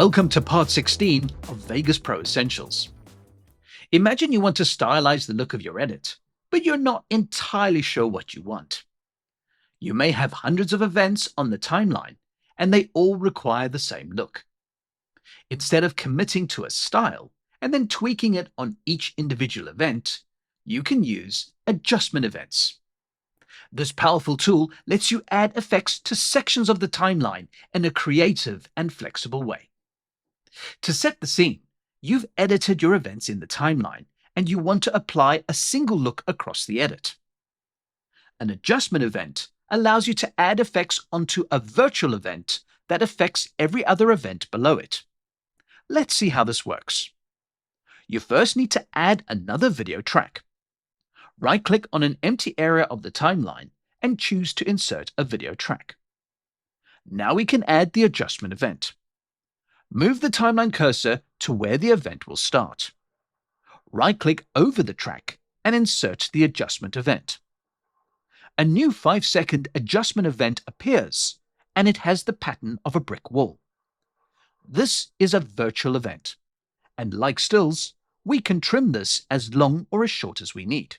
Welcome to part 16 of Vegas Pro Essentials. Imagine you want to stylize the look of your edit, but you're not entirely sure what you want. You may have hundreds of events on the timeline, and they all require the same look. Instead of committing to a style and then tweaking it on each individual event, you can use adjustment events. This powerful tool lets you add effects to sections of the timeline in a creative and flexible way. To set the scene, you've edited your events in the timeline and you want to apply a single look across the edit. An adjustment event allows you to add effects onto a virtual event that affects every other event below it. Let's see how this works. You first need to add another video track. Right-click on an empty area of the timeline and choose to insert a video track. Now we can add the adjustment event. Move the timeline cursor to where the event will start. Right-click over the track and insert the adjustment event. A new 5-second adjustment event appears, and it has the pattern of a brick wall. This is a virtual event, and like stills, we can trim this as long or as short as we need.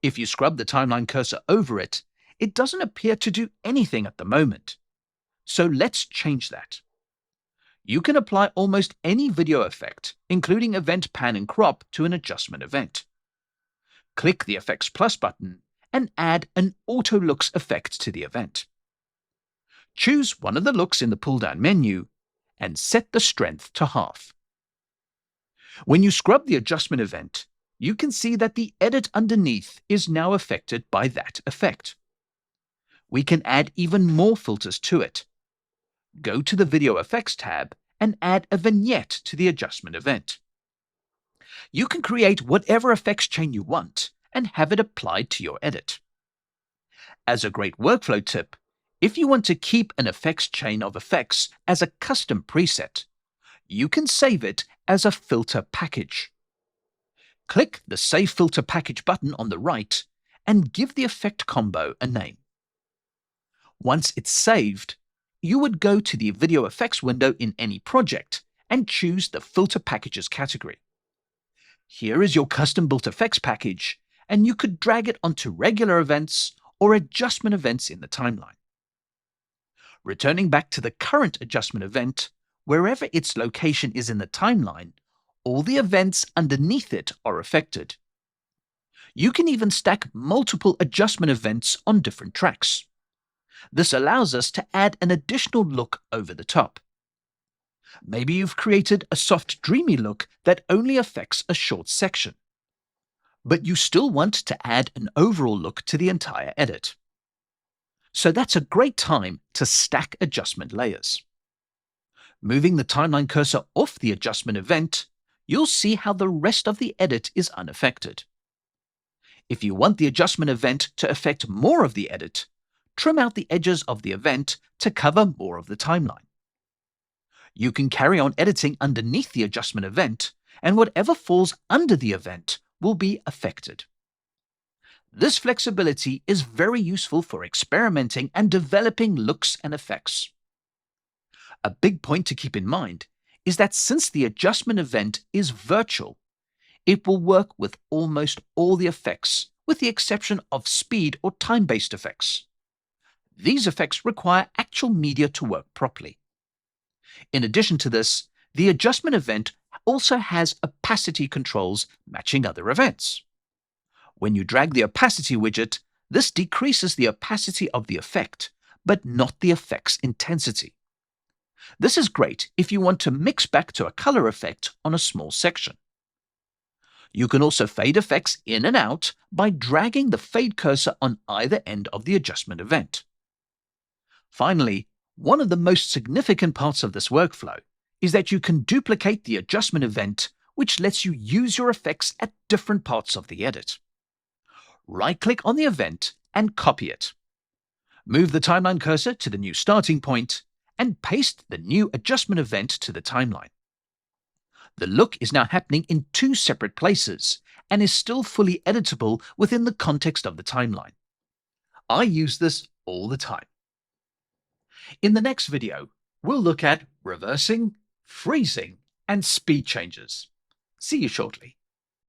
If you scrub the timeline cursor over it, it doesn't appear to do anything at the moment. So let's change that. You can apply almost any video effect, including event pan and crop, to an adjustment event. Click the Effects Plus button and add an Auto Looks effect to the event. Choose one of the looks in the pull-down menu and set the strength to half. When you scrub the adjustment event, you can see that the edit underneath is now affected by that effect. We can add even more filters to it. Go to the Video Effects tab and add a vignette to the adjustment event. You can create whatever effects chain you want and have it applied to your edit. As a great workflow tip, if you want to keep an effects chain of effects as a custom preset, you can save it as a filter package. Click the Save Filter Package button on the right and give the effect combo a name. Once it's saved, you would go to the Video Effects window in any project and choose the Filter Packages category. Here is your custom-built effects package, and you could drag it onto regular events or adjustment events in the timeline. Returning back to the current adjustment event, wherever its location is in the timeline, all the events underneath it are affected. You can even stack multiple adjustment events on different tracks. This allows us to add an additional look over the top. Maybe you've created a soft, dreamy look that only affects a short section, but you still want to add an overall look to the entire edit. So that's a great time to stack adjustment layers. Moving the timeline cursor off the adjustment event, you'll see how the rest of the edit is unaffected. If you want the adjustment event to affect more of the edit, trim out the edges of the event to cover more of the timeline. You can carry on editing underneath the adjustment event, and whatever falls under the event will be affected. This flexibility is very useful for experimenting and developing looks and effects. A big point to keep in mind is that since the adjustment event is virtual, it will work with almost all the effects, with the exception of speed or time-based effects. These effects require actual media to work properly. In addition to this, the adjustment event also has opacity controls matching other events. When you drag the opacity widget, this decreases the opacity of the effect, but not the effect's intensity. This is great if you want to mix back to a color effect on a small section. You can also fade effects in and out by dragging the fade cursor on either end of the adjustment event. Finally, one of the most significant parts of this workflow is that you can duplicate the adjustment event, which lets you use your effects at different parts of the edit. Right-click on the event and copy it. Move the timeline cursor to the new starting point and paste the new adjustment event to the timeline. The look is now happening in two separate places and is still fully editable within the context of the timeline. I use this all the time. In the next video, We'll look at reversing, freezing, and speed changes. See you shortly.